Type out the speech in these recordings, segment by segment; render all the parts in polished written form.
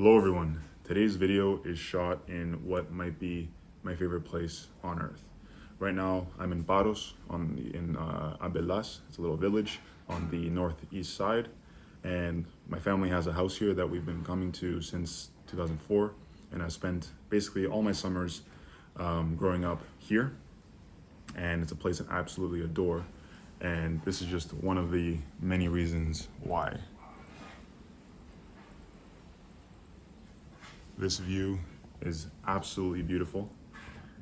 Hello everyone. Today's video is shot in what might be my favorite place on earth. Right now I'm in Paros in Abelas. It's a little village on the northeast side, and my family has a house here that we've been coming to since 2004, and I spent basically all my summers growing up here, and it's a place I absolutely adore, and this is just one of the many reasons why. This view is absolutely beautiful,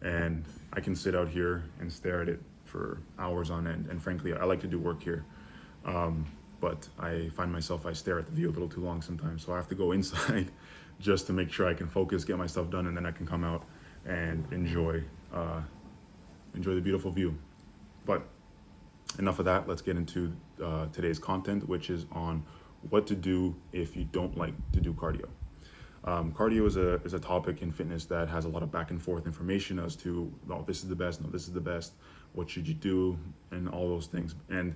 and I can sit out here and stare at it for hours on end. And frankly, I like to do work here, but I find myself I stare at the view a little too long sometimes. So I have to go inside just to make sure I can focus, get my stuff done, and then I can come out and enjoy the beautiful view. But enough of that. Let's get into today's content, which is on what to do if you don't like to do cardio. Cardio is a topic in fitness that has a lot of back and forth information as to, no, this is the best, no, this is the best, what should you do, and all those things. And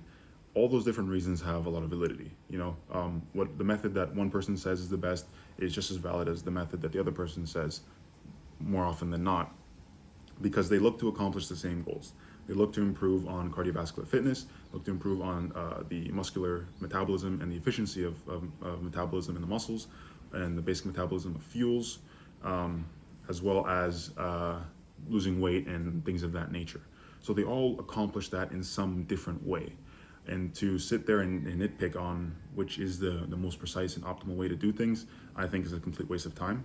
all those different reasons have a lot of validity. What the method that one person says is the best is just as valid as the method that the other person says, more often than not, because they look to accomplish the same goals. They look to improve on cardiovascular fitness, look to improve on the muscular metabolism and the efficiency of metabolism in the muscles, and the basic metabolism of fuels, as well as losing weight and things of that nature. So they all accomplish that in some different way. And to sit there and nitpick on which is the most precise and optimal way to do things, I think is a complete waste of time.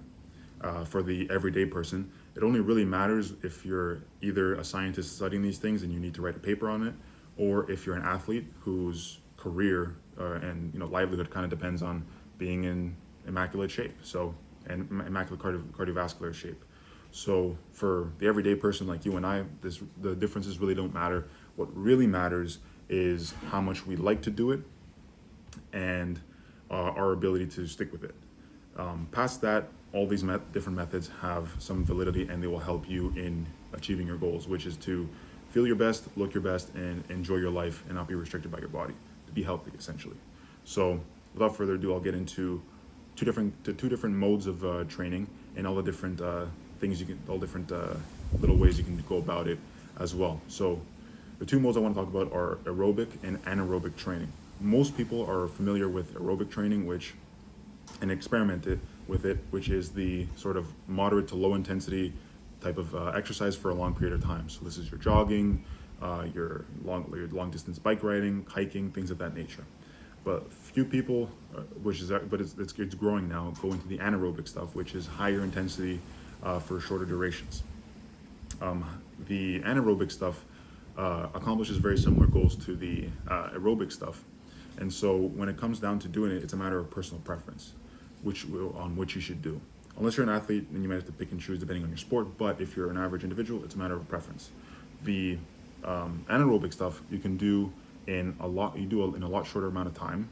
For the everyday person, it only really matters if you're either a scientist studying these things and you need to write a paper on it, or if you're an athlete whose career and livelihood kind of depends on being in immaculate shape, and immaculate cardiovascular shape. So for the everyday person like you and I, the differences really don't matter. What really matters is how much we like to do it and our ability to stick with it. Past that, all these different methods have some validity, and they will help you in achieving your goals, which is to feel your best, look your best, and enjoy your life and not be restricted by your body, to be healthy essentially. So without further ado, I'll get into two different modes of training, and all the different little ways you can go about it as well. So the two modes I want to talk about are aerobic and anaerobic training. Most people are familiar with aerobic training, and experimented with it, which is the sort of moderate to low intensity type of exercise for a long period of time. So this is your jogging, your long distance bike riding, hiking, things of that nature. But few people, it's growing now, go into the anaerobic stuff, which is higher intensity for shorter durations. The anaerobic stuff accomplishes very similar goals to the aerobic stuff, and so when it comes down to doing it, it's a matter of personal preference, which you should do. Unless you're an athlete, then you might have to pick and choose depending on your sport. But if you're an average individual, it's a matter of preference. The anaerobic stuff you can do in a lot shorter amount of time.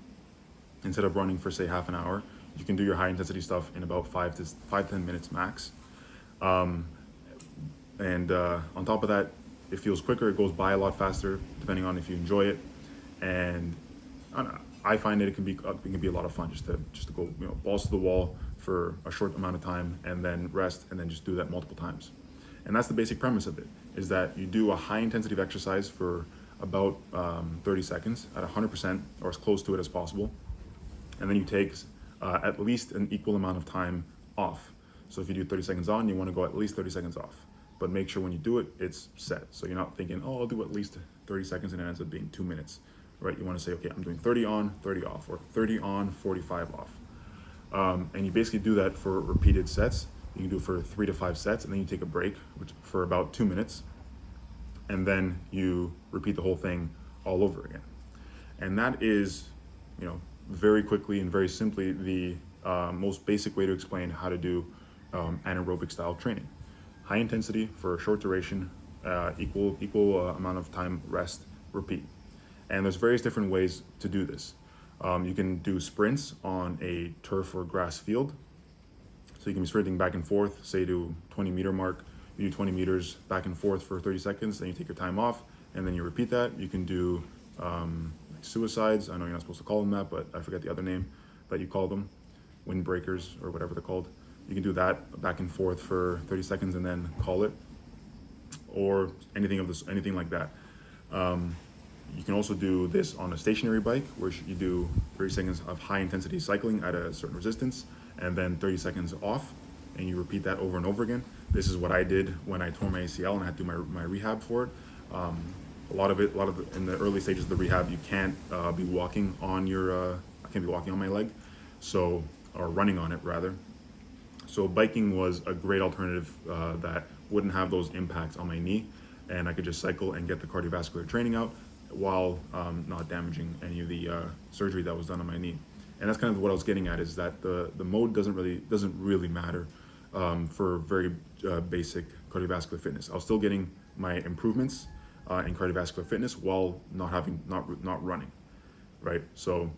Instead of running for say half an hour, you can do your high intensity stuff in about 5 to 10 minutes max. And on top of that, it feels quicker. It goes by a lot faster, depending on if you enjoy it. And I find that it can be a lot of fun just to go balls to the wall for a short amount of time and then rest, and then just do that multiple times. And that's the basic premise of it, is that you do a high intensity of exercise for about 30 seconds at 100% or as close to it as possible, and then you take at least an equal amount of time off. So if you do 30 seconds on, you want to go at least 30 seconds off, but make sure when you do it, it's set. So you're not thinking, oh, I'll do at least 30 seconds and it ends up being 2 minutes, right? You want to say, okay, I'm doing 30 on, 30 off, or 30 on, 45 off. And you basically do that for repeated sets. You can do it for 3 to 5 sets, and then you take a break for about 2 minutes, and then you repeat the whole thing all over again. And that is, very quickly and very simply the most basic way to explain how to do anaerobic style training. High intensity for a short duration, equal amount of time rest, repeat. And there's various different ways to do this. You can do sprints on a turf or grass field. So you can be sprinting back and forth, say to 20-meter mark. You do 20 meters back and forth for 30 seconds, then you take your time off, and then you repeat that. You can do suicides. I know you're not supposed to call them that, but I forget the other name that you call them, windbreakers or whatever they're called. You can do that back and forth for 30 seconds and then call it, or anything like that. You can also do this on a stationary bike, where you do 30 seconds of high intensity cycling at a certain resistance, and then 30 seconds off, and you repeat that over and over again. This is what I did when I tore my ACL and I had to do my rehab for it. In the early stages of the rehab, you can't be walking on your, I can't be walking on my leg, or running on it rather. So biking was a great alternative that wouldn't have those impacts on my knee, and I could just cycle and get the cardiovascular training out while not damaging any of the surgery that was done on my knee. And that's kind of what I was getting at, is that the mode doesn't really matter for very basic cardiovascular fitness. I was still getting my improvements in cardiovascular fitness while not running, right? So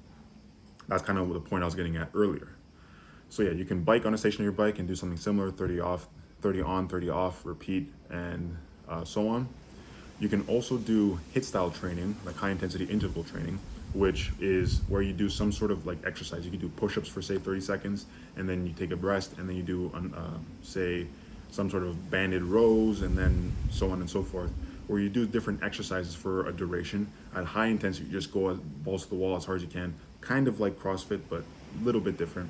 that's kind of the point I was getting at earlier. So yeah, you can bike on a stationary bike and do something similar, 30 off, 30 on, 30 off, repeat, and so on. You can also do HIIT style training, like high intensity interval training, which is where you do some sort of like exercise. You can do push-ups for say 30 seconds, and then you take a rest, and then you do say some sort of banded rows, and then so on and so forth, where you do different exercises for a duration at high intensity. You just go balls to the wall as hard as you can, kind of like CrossFit, but a little bit different.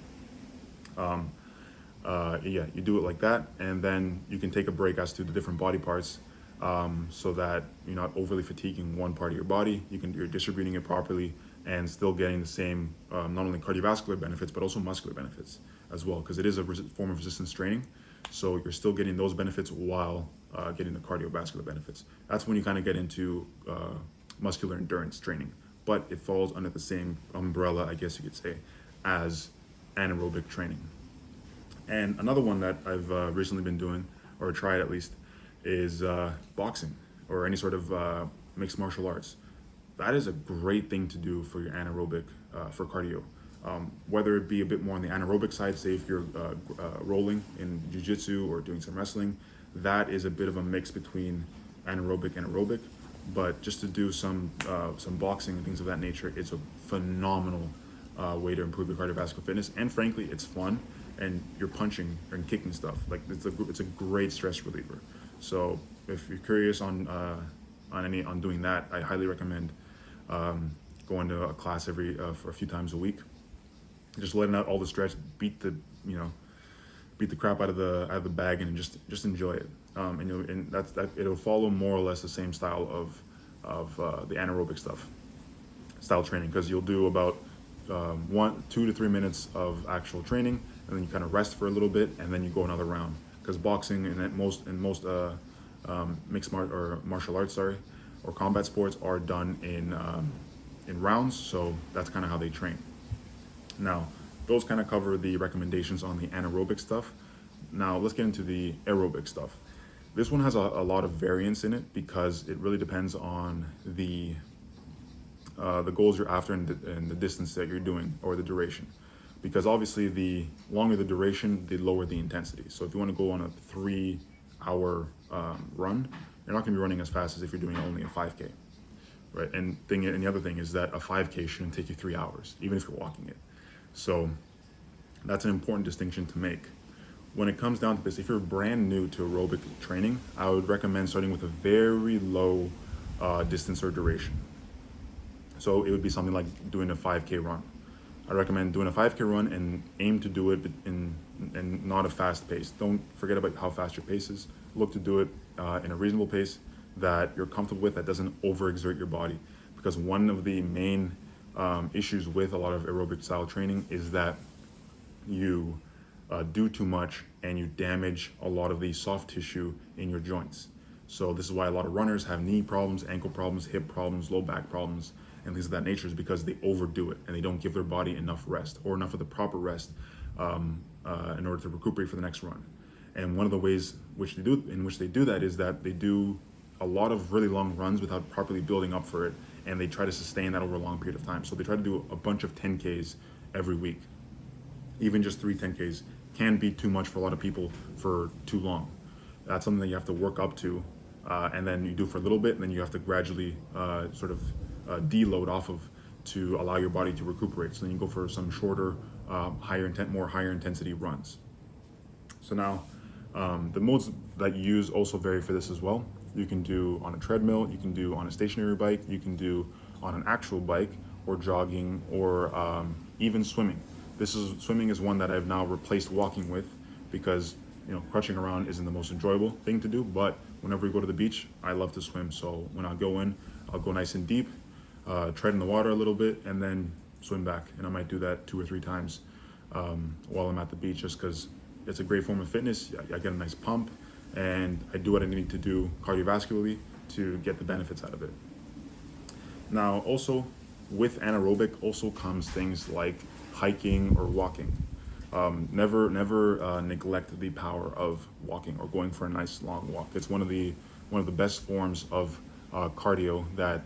Yeah, you do it like that, and then you can take a break as to the different body parts, so that you're not overly fatiguing one part of your body. You're distributing it properly and still getting the same, not only cardiovascular benefits, but also muscular benefits as well, because it is a form of resistance training. So you're still getting those benefits while getting the cardiovascular benefits. That's when you kind of get into muscular endurance training, but it falls under the same umbrella, I guess you could say, as anaerobic training. And another one that I've recently been doing, or tried at least, is boxing or any sort of mixed martial arts. That is a great thing to do for your anaerobic, for cardio. Whether it be a bit more on the anaerobic side, say if you're rolling in jiu-jitsu or doing some wrestling, that is a bit of a mix between anaerobic and aerobic. But just to do some boxing and things of that nature, it's a phenomenal way to improve your cardiovascular fitness. And frankly, it's fun, and you're punching and kicking stuff. Like it's a great stress reliever. So if you're curious on doing that, I highly recommend going to a class for a few times a week. Just letting out all the stress, beat the crap out of the bag, and just enjoy it. And it'll follow more or less the same style of the anaerobic style training, because you'll do about 2 to 3 minutes of actual training, and then you kind of rest for a little bit, and then you go another round. Because boxing and most mixed martial arts, or combat sports, are done in rounds. So that's kind of how they train. Now, those kind of cover the recommendations on the anaerobic stuff. Now let's get into the aerobic stuff. This one has a lot of variance in it, because it really depends on the goals you're after and the distance that you're doing, or the duration. Because obviously the longer the duration, the lower the intensity. So if you want to go on a 3-hour run, you're not going to be running as fast as if you're doing only a 5K, right? And the other thing is that a 5K shouldn't take you 3 hours, even if you're walking it. So that's an important distinction to make. When it comes down to this, if you're brand new to aerobic training, I would recommend starting with a very low distance or duration. So it would be something like doing a 5K run. I recommend doing a 5K run and aim to do it in not a fast pace. Don't forget about how fast your pace is. Look to do it in a reasonable pace that you're comfortable with, that doesn't overexert your body. Because one of the main issues with a lot of aerobic style training is that you do too much and you damage a lot of the soft tissue in your joints. So this is why a lot of runners have knee problems, ankle problems, hip problems, low back problems, and things of that nature, is because they overdo it and they don't give their body enough rest, or enough of the proper rest in order to recuperate for the next run. And one of the ways in which they do that is that they do a lot of really long runs without properly building up for it, and they try to sustain that over a long period of time. So they try to do a bunch of 10Ks every week. Even just 3 10Ks can be too much for a lot of people for too long. That's something that you have to work up to, and then you do for a little bit, and then you have to gradually deload off of, to allow your body to recuperate. So then you go for some shorter more higher intensity runs. So now, the modes that you use also vary for this as well. You can do on a treadmill, you can do on a stationary bike, you can do on an actual bike, or jogging, or even swimming. Swimming is one that I've now replaced walking with, because crutching around isn't the most enjoyable thing to do. But whenever we go to the beach, I love to swim. So when I go in, I'll go nice and deep, tread in the water a little bit, and then swim back. And I might do that 2 or 3 times while I'm at the beach, just because it's a great form of fitness. I get a nice pump, and I do what I need to do cardiovascularly to get the benefits out of it. Now, also with anaerobic also comes things like hiking or walking. Never neglect the power of walking or going for a nice long walk. It's one of the best forms of cardio that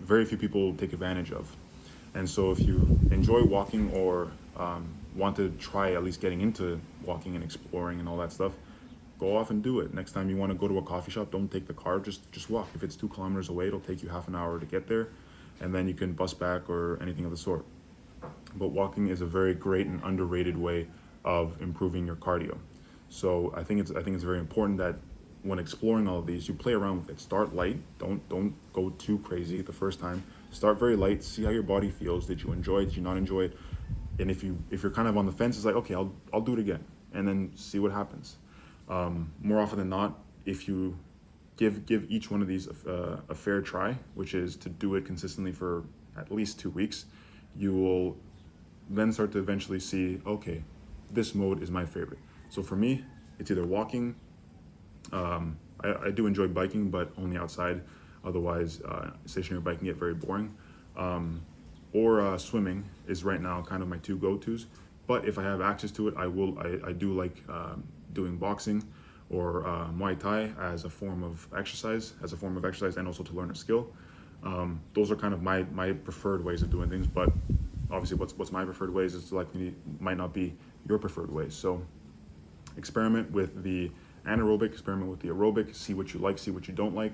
very few people take advantage of. And so if you enjoy walking, or want to try at least getting into walking and exploring and all that stuff, go off and do it. Next time you want to go to a coffee shop, don't take the car, just walk. If it's 2 kilometers away, it'll take you half an hour to get there, and then you can bus back or anything of the sort. But walking is a very great and underrated way of improving your cardio. So I think it's very important that when exploring all of these, you play around with it. Start light. Don't go too crazy the first time. Start very light. See how your body feels. Did you enjoy it? Did you not enjoy it? And if you're kind of on the fence, it's like, okay, I'll do it again, and then see what happens. More often than not, if you give each one of these a fair try, which is to do it consistently for at least 2 weeks, you will then start to eventually see, okay, this mode is my favorite. So for me, it's either walking. I do enjoy biking, but only outside. Otherwise, stationary biking get very boring. Or swimming is right now kind of my 2 go-tos. But if I have access to it, I do like doing boxing or Muay Thai as a form of exercise, and also to learn a skill. Those are kind of my preferred ways of doing things. But obviously, what's my preferred ways is might not be your preferred ways. So experiment with the anaerobic, experiment with the aerobic, see what you like, see what you don't like,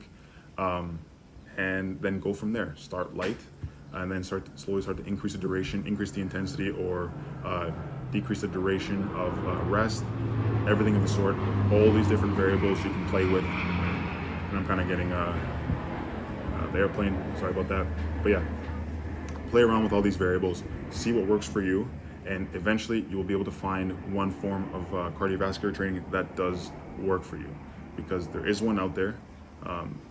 and then go from there. Start light, and then slowly start to increase the duration, increase the intensity, or decrease the duration of rest, everything of the sort. All these different variables you can play with. And I'm kind of getting the airplane, sorry about that. But yeah, play around with all these variables, see what works for you, and eventually you will be able to find one form of cardiovascular training that does work for you, because there is one out there.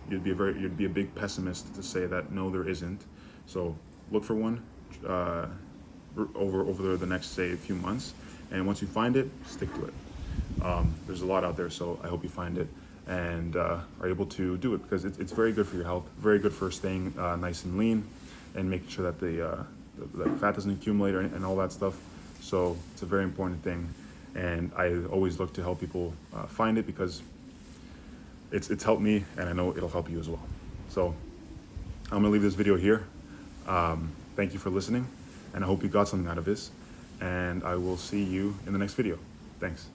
You'd be a big pessimist to say that no, there isn't. So look for one over the next, say, a few months, and once you find it, stick to it. There's a lot out there, so I hope you find it and are able to do it, because it's very good for your health, very good for staying nice and lean, and making sure that the fat doesn't accumulate and all that stuff. So it's a very important thing, and I always look to help people find it, because it's helped me, and I know it'll help you as well. So I'm gonna leave this video here. Thank you for listening, and I hope you got something out of this, and I will see you in the next video. Thanks.